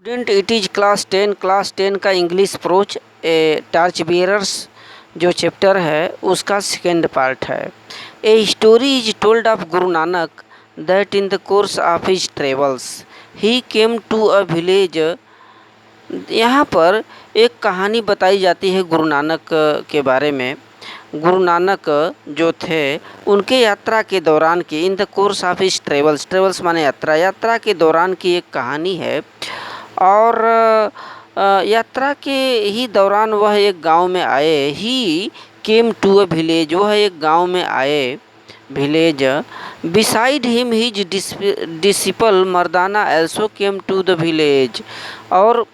Student, it is class 10 का English approach torch bearers जो chapter है उसका सेकेंड पार्ट है। A story is told of Guru Nanak that in the course of his travels he came to a village. यहाँ पर एक कहानी बताई जाती है गुरु नानक के बारे में। गुरु नानक जो थे उनके यात्रा के दौरान की, इन the course of his travels माने यात्रा के दौरान की एक कहानी है। और यात्रा के ही दौरान वह एक गांव में आए। ही केम टू अ विलेज, वह एक गांव में आए village. Beside him his disciple Mardana also came to the village. और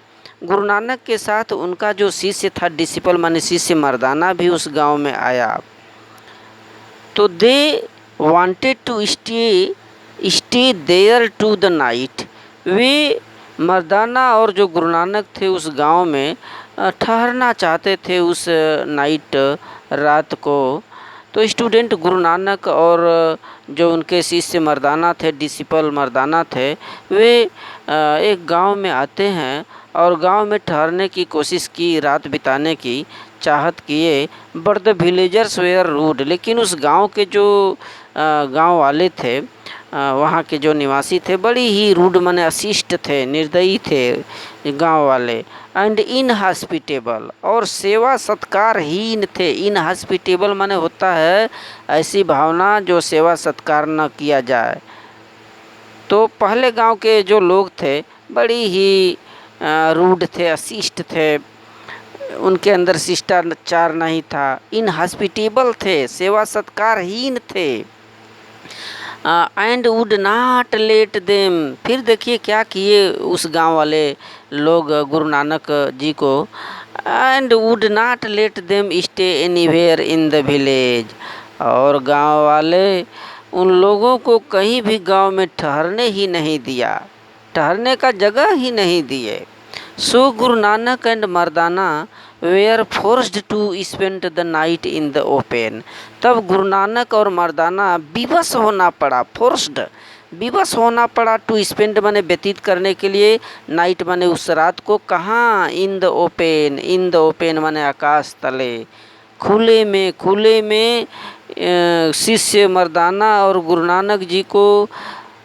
गुरु नानक के साथ उनका जो शिष्य था, डिसिपल माने शिष्य मर्दाना, भी उस गांव में आया। तो they wanted to stay there to the night. वे मर्दाना और जो गुरु नानक थे उस गांव में ठहरना चाहते थे उस नाइट, रात को। तो स्टूडेंट, गुरु नानक और जो उनके शिष्य मर्दाना थे, डिसिपल मर्दाना थे, वे एक गांव में आते हैं और गांव में ठहरने की कोशिश की, रात बिताने की चाहत किए। But the villagers were rude, लेकिन उस गांव के जो गांव वाले थे, वहाँ के जो निवासी थे, बड़ी ही रूड माने अशिष्ट थे, निर्दयी थे गांव वाले। एंड इनहॉस्पिटेबल, और सेवा सत्कारहीन थे। इनहॉस्पिटेबल माने होता है ऐसी भावना जो सेवा सत्कार न किया जाए। तो पहले गांव के जो लोग थे बड़ी ही रूड थे, अशिष्ट थे, उनके अंदर शिष्टाचार नहीं था, इनहॉस्पिटेबल थे, सेवा सत्कारहीन थे। And would not let them, फिर देखिए क्या किए उस गांव वाले लोग गुरु नानक जी को। And would not let them stay anywhere in the village, और गांव वाले उन लोगों को कहीं भी गांव में ठहरने ही नहीं दिया, ठहरने का जगह ही नहीं दिए। So Guru Nanak and Mardana were forced to spend the night in the open. तब गुरु नानक और मर्दाना विवश होना पड़ा, फोर्स्ड विवश होना पड़ा, टू स्पेंड माने व्यतीत करने के लिए, नाइट माने उस रात को, कहाँ, इन the open. In the open माने आकाश तले, खुले में शिष्य मर्दाना और गुरु नानक जी को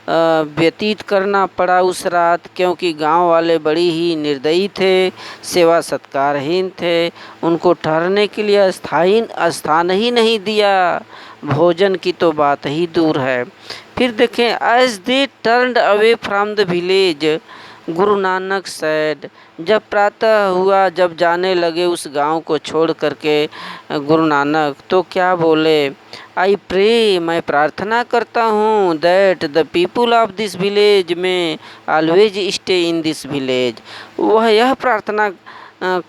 व्यतीत करना पड़ा उस रात, क्योंकि गांव वाले बड़ी ही निर्दयी थे, सेवा सत्कारहीन थे, उनको ठहरने के लिए स्थान ही नहीं दिया, भोजन की तो बात ही दूर है। फिर देखें, as they turned away from the village Guru Nanak sad, जब प्रातः हुआ, जब जाने लगे उस गांव को छोड़ करके गुरु नानक, तो क्या बोले, आई प्रे, मैं प्रार्थना करता हूँ, that the people of this village में always stay in this village. वह यह प्रार्थना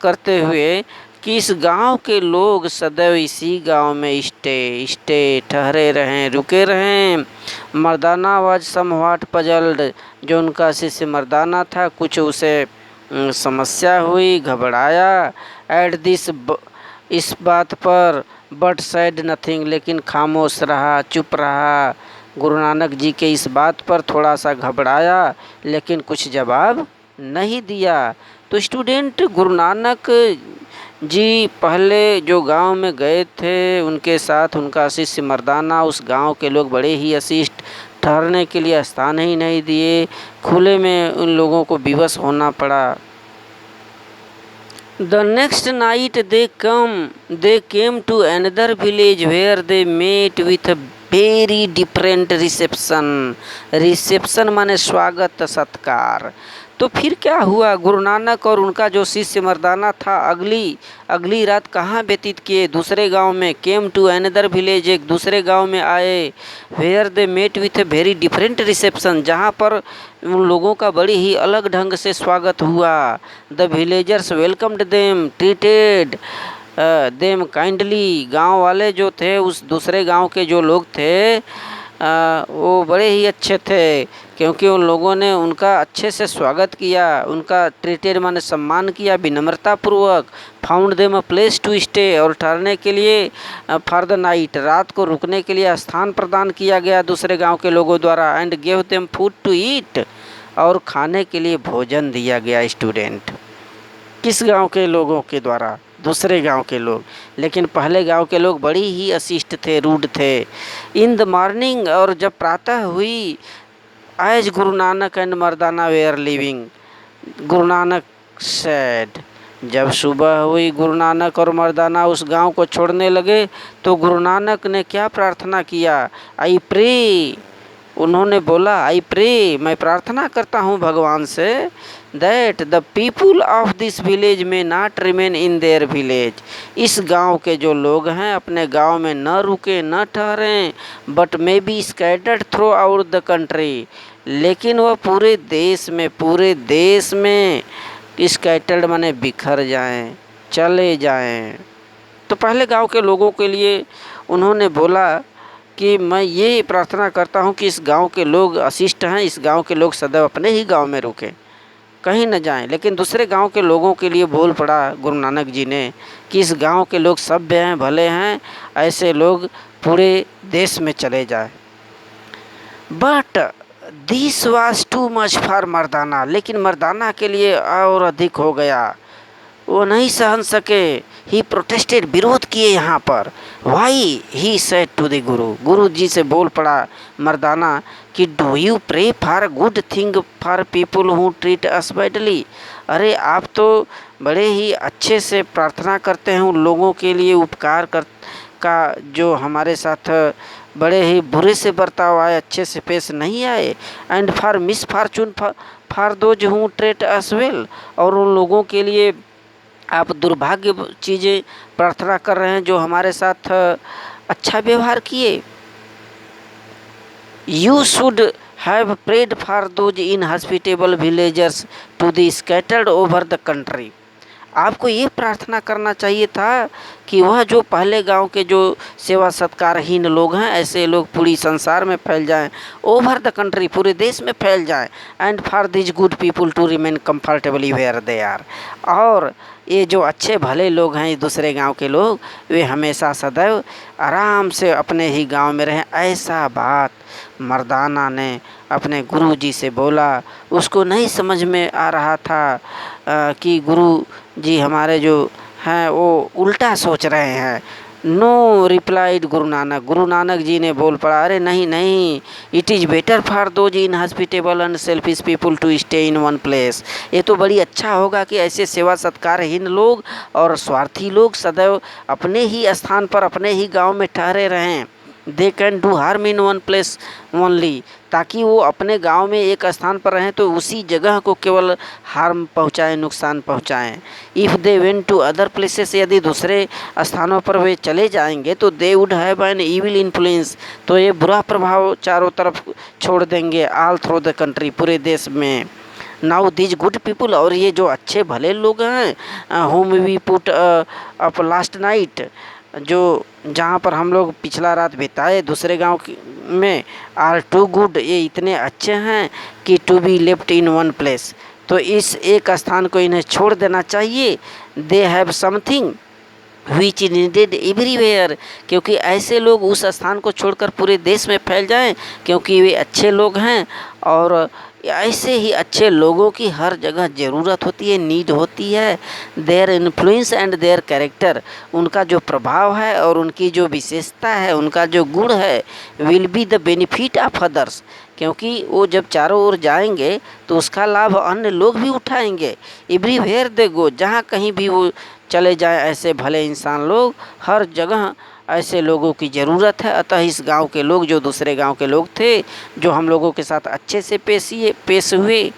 करते हुए कि इस गांव के लोग सदैव इसी गांव में स्टे ठहरे रहें, रुके रहें। मर्दाना वाज समव्हाट पजल्ड, जो उनका शिष्य मर्दाना था, कुछ उसे समस्या हुई, घबराया। एट दिस, इस बात पर, बट सैड नथिंग, लेकिन खामोश रहा, चुप रहा। गुरु नानक जी के इस बात पर थोड़ा सा घबराया, लेकिन कुछ जवाब नहीं दिया। तो स्टूडेंट, गुरु नानक जी पहले जो गांव में गए थे, उनके साथ उनका शिष्य मर्दाना, उस गांव के लोग बड़े ही अशिष्ट, ठहरने के लिए स्थान ही नहीं दिए, खुले में उन लोगों को विवश होना पड़ा। The next night they came to another village where they met with a very different reception। Reception माने स्वागत, सत्कार। तो फिर क्या हुआ, गुरु नानक और उनका जो शिष्य मर्दाना था अगली रात कहाँ व्यतीत किए, दूसरे गांव में। केम टू अनदर विलेज, एक दूसरे गांव में आए। Where they met with a very different reception, जहाँ पर उन लोगों का बड़ी ही अलग ढंग से स्वागत हुआ। The villagers welcomed them, treated them kindly, गांव वाले जो थे, उस दूसरे गांव के जो लोग थे, वो बड़े ही अच्छे थे, क्योंकि उन लोगों ने उनका अच्छे से स्वागत किया, उनका ट्रीटेड माने सम्मान किया विनम्रतापूर्वक। Found them a place to stay, और ठहरने के लिए फॉर द नाइट, रात को रुकने के लिए स्थान प्रदान किया गया दूसरे गांव के लोगों द्वारा। And gave them food to eat, और खाने के लिए भोजन दिया गया। स्टूडेंट, किस गांव के लोगों के द्वारा? दूसरे गांव के लोग। लेकिन पहले गांव के लोग बड़ी ही अशिष्ट थे, रूड थे। इन द मॉर्निंग, और जब प्रातः हुई, as Guru Nanak and Mardana were leaving, Guru Nanak said, जब सुबह हुई गुरु नानक और मर्दाना उस गांव को छोड़ने लगे तो गुरु नानक ने क्या प्रार्थना किया? आई प्रे, उन्होंने बोला, आई प्रे, मैं प्रार्थना करता हूँ भगवान से, that the people of this village में not remain in their village, इस गांव के जो लोग हैं अपने गांव में न रुके, न ठहरें, but may be scattered through out the country, लेकिन वह पूरे देश में स्कैटर्ड माने बिखर जाएं, चले जाएं। तो पहले गांव के लोगों के लिए उन्होंने बोला कि मैं ये प्रार्थना करता हूँ कि इस गांव के लोग अशिष्ट हैं, इस गांव के लोग सदैव अपने ही गांव में रुकें, कहीं न जाएं। लेकिन दूसरे गांव के लोगों के लिए बोल पड़ा गुरु नानक जी ने कि इस गांव के लोग सभ्य हैं, भले हैं, ऐसे लोग पूरे देश में चले जाएं। But this was too much for Mardana, लेकिन मर्दाना के लिए और अधिक हो गया, वो नहीं सहन सके। ही प्रोटेस्टेड, विरोध किए यहाँ पर। Why, he said to the Guru, Guru ji से बोल पड़ा मर्दाना कि do you pray for good thing for people who treat us badly, अरे आप तो बड़े ही अच्छे से प्रार्थना करते हैं उन लोगों के लिए, उपकार का जो हमारे साथ बड़े ही बुरे से बर्ताव आए, अच्छे से पेश नहीं आए। And for miss Fortune for those who treat us well, और उन लोगों के लिए आप दुर्भाग्य चीज़ें प्रार्थना कर रहे हैं जो हमारे साथ अच्छा व्यवहार किए। You should have prayed for those inhospitable villagers to the scattered over the country, आपको ये प्रार्थना करना चाहिए था कि वह जो पहले गांव के जो सेवा सत्कारहीन लोग हैं, ऐसे लोग पूरी संसार में फैल जाएं, ओवर द कंट्री, पूरे देश में फैल जाएं, and for this good people to remain comfortably where they are, और ये जो अच्छे भले लोग हैं दूसरे गांव के लोग, वे हमेशा सदैव आराम से अपने ही गांव में रहें। ऐसा बात मर्दाना ने अपने गुरु जी से बोला। उसको नहीं समझ में आ रहा था कि गुरु जी हमारे जो हैं वो उल्टा सोच रहे हैं। नो रिप्लाइड गुरु नानक जी ने बोल पड़ा, अरे नहीं नहीं, it is better for those inhospitable and selfish people to stay in one place, ये तो बड़ी अच्छा होगा कि ऐसे सेवा सत्कारहीन लोग और स्वार्थी लोग सदैव अपने ही स्थान पर, अपने ही गांव में ठहरे रहें। They can do harm in one place only, ताकि वो अपने गांव में एक स्थान पर रहें तो उसी जगह को केवल हार्म पहुंचाएं, नुकसान पहुंचाएं। If they went to other places, यदि दूसरे स्थानों पर वे चले जाएंगे तो they would have an evil influence, तो ये बुरा प्रभाव चारों तरफ छोड़ देंगे, ऑल थ्रू द कंट्री, पूरे देश में। नाउ दिज गुड पीपुल, और ये जो अच्छे भले लोग हैं, whom we put up last night, जो जहाँ पर हम लोग पिछला रात बिताए दूसरे गांव में, आर टू गुड, ये इतने अच्छे हैं कि to be left in one place, तो इस एक स्थान को इन्हें छोड़ देना चाहिए। They have something which needed everywhere, क्योंकि ऐसे लोग उस स्थान को छोड़कर पूरे देश में फैल जाएं, क्योंकि वे अच्छे लोग हैं और ऐसे ही अच्छे लोगों की हर जगह ज़रूरत होती है, नीड होती है। Their influence and their character, उनका जो प्रभाव है और उनकी जो विशेषता है, उनका जो गुण है, will be the benefit of others, क्योंकि वो जब चारों ओर जाएंगे तो उसका लाभ अन्य लोग भी उठाएंगे। एवरीवेयर दे गो, जहाँ कहीं भी वो चले जाएं, ऐसे भले इंसान लोग, हर जगह ऐसे लोगों की ज़रूरत है। अतः इस गांव के लोग, जो दूसरे गांव के लोग थे, जो हम लोगों के साथ अच्छे से पेश हुए,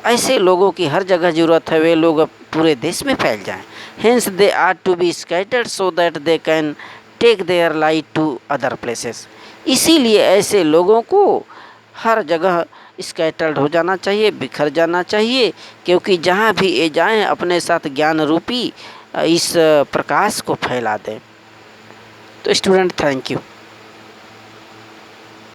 ऐसे लोगों की हर जगह ज़रूरत है, वे लोग अब पूरे देश में फैल जाएं। Hence they are to be scattered so that they can take their light to other places, इसीलिए ऐसे लोगों को हर जगह स्कैटर्ड हो जाना चाहिए, बिखर जाना चाहिए, क्योंकि जहाँ भी ये जाएं अपने साथ ज्ञान रूपी इस प्रकाश को फैला दें। तो स्टूडेंट, थैंक यू।